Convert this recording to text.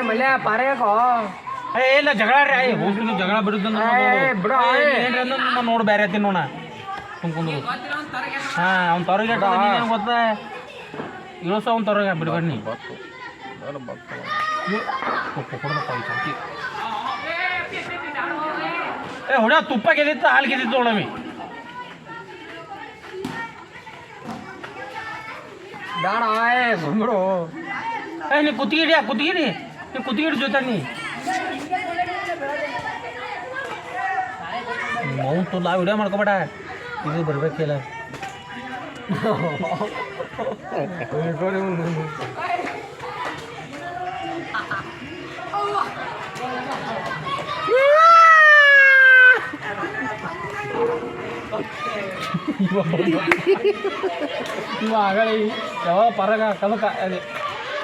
ಮಲ್ಯ ಪಾರೇಕೋ ಇಲ್ಲ ಜಗಳ ರೀ ಹೋಗ್ಲಿ ಜಗಳ ಬಿಡುದ ನೋಡು ಬೇರೆ ಆತೀನಿ ನೋಣ ತುಂಬ್ಕೊಂಡು ಅವ್ನು ತೊರಗೆ ಗೊತ್ತಾ ಇಳಿಸೋ ಅವ್ನು ತೊರಗೆ ಬಿಡ್ಬೇಡಿ ಹುಡ ತುಪ್ಪ ಗೆದ್ದಿತ್ತು ಹಾಲು ಗೆದ್ದಿತ್ತು ನೋಡಮಿ ಬೇಡ ಬಂದ್ಬಿಡು ನೀ ಕುತ್ತಿಗಿಡಿ ನೀ ಕುತ್ತಿಗಿಡಿ ಜೊತೆ ನೀ ಮೌಂಟು ಲಾ ವಿಡಿಯೋ ಮಾಡ್ಕೊಬೇಡ ಇದು ಬರ್ಬೇಕಿಲ್ಲ ಇವ ಆಗಲಿ ಯಾವ ಪರಗ ಕಲಕ ಅದೇ